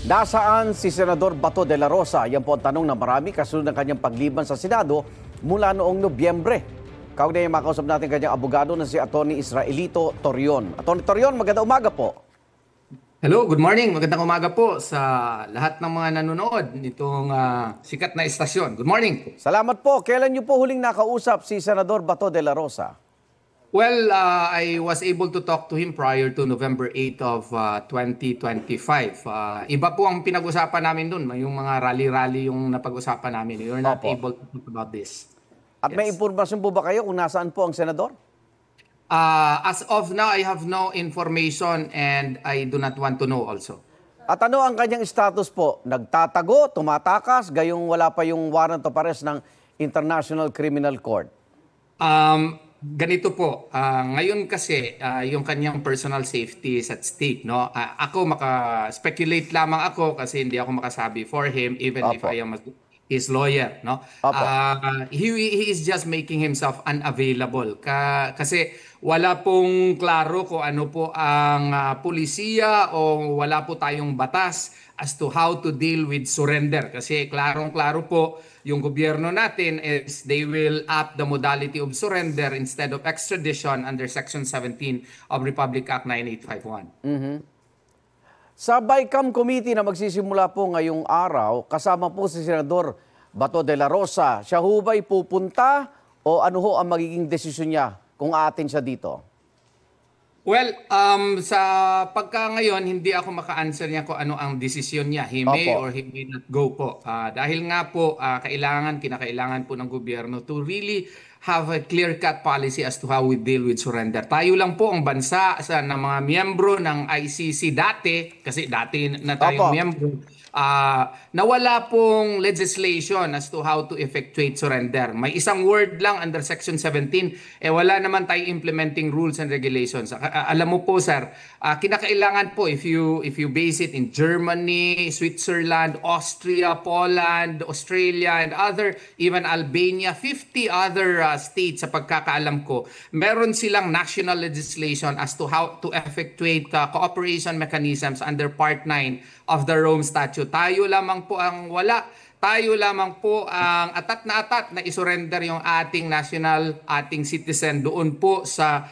Nasaan si Senador Bato de la Rosa? Yan po ang tanong ng marami kasunod ng kanyang pagliban sa Senado mula noong Nobyembre. Kaugnay makausap natin kanyang abogado na si Atty. Israelito Torion. Atty. Torion, magandang umaga po. Hello, good morning. Magandang umaga po sa lahat ng mga nanonood nitong sikat na istasyon. Good morning. Salamat po. Kailan niyo po huling nakausap si Senador Bato de la Rosa? Well, I was able to talk to him prior to November 8 of 2025. Iba po ang pinag-usapan namin dun. Yung mga rally-rally yung napag-usapan namin. You're not Opo. able to talk about this. At may impormasyon po ba kayo kung nasaan po ang Senador? As of now, I have no information and I do not want to know also. At ano ang kanyang status po? Nagtatago, tumatakas, gayong wala pa yung warrant of arrest ng International Criminal Court? Ganito po, ngayon kasi yung kanyang personal safety is at stake, no? Ako maka-speculate lamang ako kasi hindi ako makasabi for him even if Opo. I am his lawyer, no? Opo. He is just making himself unavailable kasi wala pong klaro kung ano po ang pulisiya o wala po tayong batas as to how to deal with surrender kasi klarong-klaro po yung gobyerno natin is they will up the modality of surrender instead of extradition under Section 17 of Republic Act 9851. Sa BICAM Committee na magsisimula po ngayong araw, kasama po si Senador Bato de la Rosa. Siya ho ba'y pupunta o ano ho ang magiging desisyon niya kung aatin siya dito? Well, sa pagka ngayon, hindi ako maka-answer niya kung ano ang desisyon niya. He may Opo. or he may not go po. Dahil nga po, kinakailangan po ng gobyerno to really have a clear-cut policy as to how we deal with surrender. Tayo lang po ang bansa ng mga miyembro ng ICC dati, kasi dati na tayong Opo. miyembro, na wala pong legislation as to how to effectuate surrender. May isang word lang under Section 17, wala naman tayong implementing rules and regulations. Alam mo po sir, kinakailangan po if you base it in Germany, Switzerland, Austria, Poland, Australia, and other, even Albania, 50 other states sa pagkakaalam ko, meron silang national legislation as to how to effectuate cooperation mechanisms under Part 9 of the Rome Statute. Tayo lamang po ang wala. Tayo lamang po ang atat na isurrender yung ating ating citizen doon po sa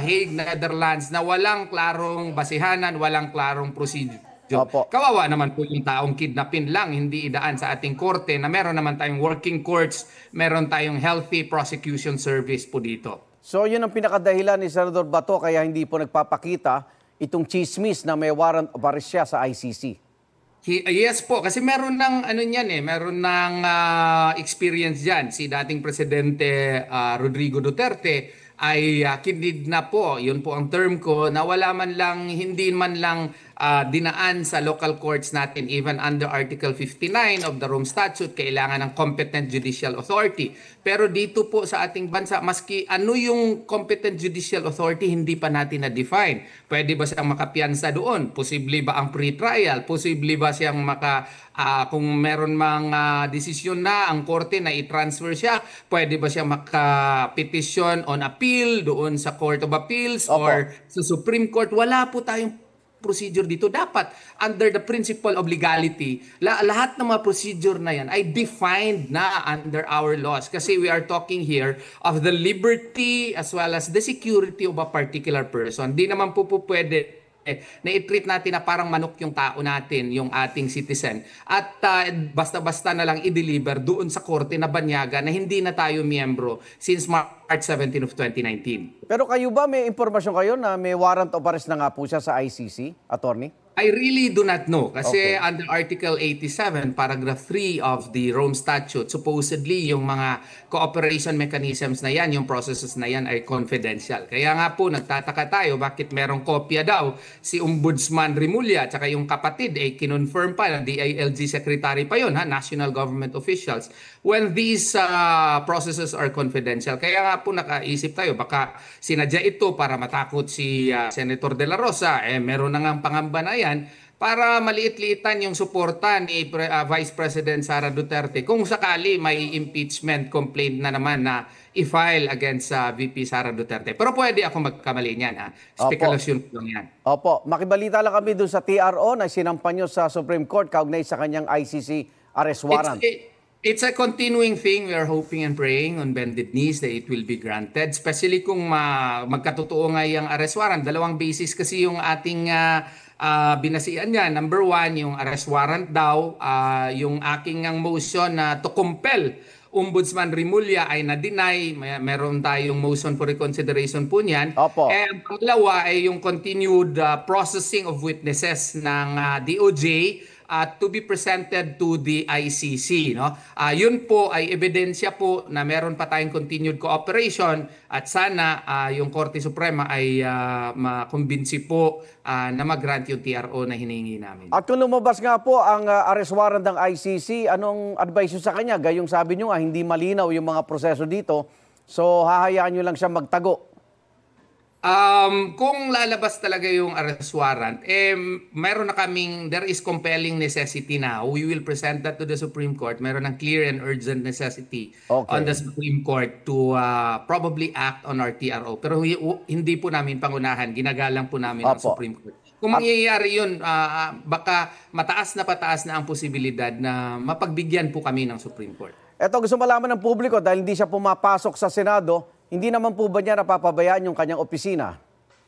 Hague, Netherlands na walang klarong basihanan, walang klarong procedure. Opo. Kawawa naman po yung taong kidnapin lang, hindi idaan sa ating korte na meron naman tayong working courts, meron tayong healthy prosecution service po dito. So yun ang pinakadahilan ni Senador Bato kaya hindi po nagpapakita itong chismis na may warrant of arrest siya sa ICC. Yes po, kasi meron ng meron ng experience diyan si dating presidente Rodrigo Duterte ay kinidnap po, yun po ang term ko, na wala man lang, hindi man lang dinaan sa local courts natin even under Article 59 of the Rome Statute, kailangan ng competent judicial authority. Pero dito po sa ating bansa, maski ano yung competent judicial authority, hindi pa natin na-define. Pwede ba siyang makapiyansa doon? Posible ba ang pre-trial? Posible ba siyang kung meron mang desisyon na ang korte na i-transfer siya, pwede ba siyang maka-petition on appeal doon sa Court of Appeals Opo. or sa Supreme Court? Wala po tayong procedure dito. Dapat, under the principle of legality, lahat ng mga procedure na yan ay defined na under our laws. Kasi we are talking here of the liberty as well as the security of a particular person. Di naman po pwede na i-treat natin na parang manok yung tao natin, yung ating citizen. At basta-basta na lang i-deliver doon sa korte na banyaga na hindi na tayo miyembro since March 17 of 2019. Pero kayo ba may impormasyon kayo na may warrant of arrest na nga po siya sa ICC, attorney? I really do not know kasi Okay. under Article 87, Paragraph 3 of the Rome Statute, supposedly yung mga cooperation mechanisms na yan, yung processes na yan ay confidential. Kaya nga po nagtataka tayo bakit merong kopya daw si Ombudsman Rimulya at saka yung kapatid ay kinonfirm pa, DILG Secretary pa yun, National Government Officials, when these processes are confidential. Kaya nga po nakaisip tayo, baka sinadya ito para matakot si Senator De La Rosa, meron na nga pangamba na yan para maliit-liitan yung suporta ni Vice President Sara Duterte kung sakali may impeachment complaint na naman na i-file against VP Sara Duterte. Pero pwede ako magkamali niyan. Spekulasyon lang yan. Opo, makibalita lang kami doon sa TRO na sinampan nyo sa Supreme Court kaugnay sa kanyang ICC arrest warrant. It's a continuing thing. We are hoping and praying on bended knees that it will be granted. Especially kung magkatotoo nga yung arrest warrant. Dalawang basis kasi yung ating binasian niya. Number one, yung arrest warrant daw. Yung aking motion to compel Ombudsman Rimulya ay na-deny. Meron tayong motion for reconsideration po niyan. Opo. Ang pangalawa ay yung continued processing of witnesses ng DOJ to be presented to the ICC. No? Yun po ay ebidensya po na meron pa tayong continued cooperation at sana yung Korte Suprema ay makumbinsi po na mag-grant yung TRO na hinihingi namin. At kung lumabas nga po ang arrest warrant ng ICC, anong advice nyo sa kanya? Gayong sabi nyo nga, hindi malinaw yung mga proseso dito. So, hahayaan nyo lang siya magtago. Kung lalabas talaga yung arrest warrant, meron na kaming, there is compelling necessity now. We will present that to the Supreme Court. Meron ng clear and urgent necessity on the Supreme Court to probably act on our TRO. Pero hindi po namin pangunahan. Ginagalang po namin ang Supreme Court. Kung mangyayari yun, baka mataas na ang posibilidad na mapagbigyan po kami ng Supreme Court. Eto, gusto malaman ng publiko dahil hindi siya pumapasok sa Senado, hindi naman po ba niya napapabayaan yung kanyang opisina?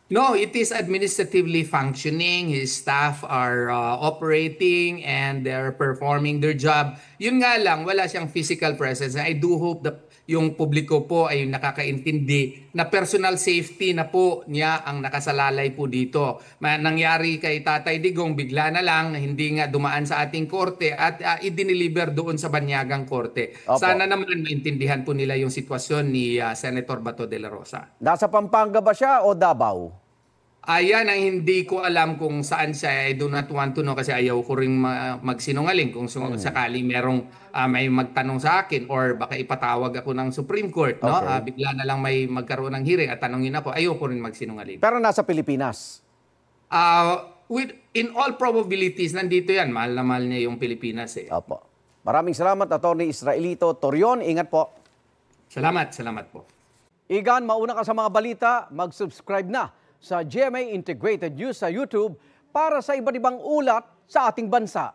No, it is administratively functioning. His staff are operating and they're performing their job. Yun nga lang, wala siyang physical presence. I do hope that yung publiko po ay nakakaintindi na personal safety na po niya ang nakasalalay po dito. Nangyari kay Tatay Digong, bigla na lang na hindi nga dumaan sa ating korte at i-deliver doon sa Banyagang Korte. Opo. Sana naman maintindihan po nila yung sitwasyon ni Senator Bato de la Rosa. Nasa Pampanga ba siya o Davao? Ayan ang hindi ko alam kung saan siya. I do not want to know kasi ayaw ko rin magsinungaling kung sakali merong may magtanong sa akin or baka ipatawag ako ng Supreme Court. No? Okay. Bigla na lang may magkaroon ng hearing at tanongin ako, ayaw ko rin magsinungaling. Pero nasa Pilipinas? In all probabilities, nandito yan. Mahal na mahal niya yung Pilipinas. Opo. Maraming salamat, Atty. Israelito Torion. Ingat po. Salamat po. Igan, mauna ka sa mga balita, mag-subscribe na sa GMA Integrated News sa YouTube para sa iba't ibang ulat sa ating bansa.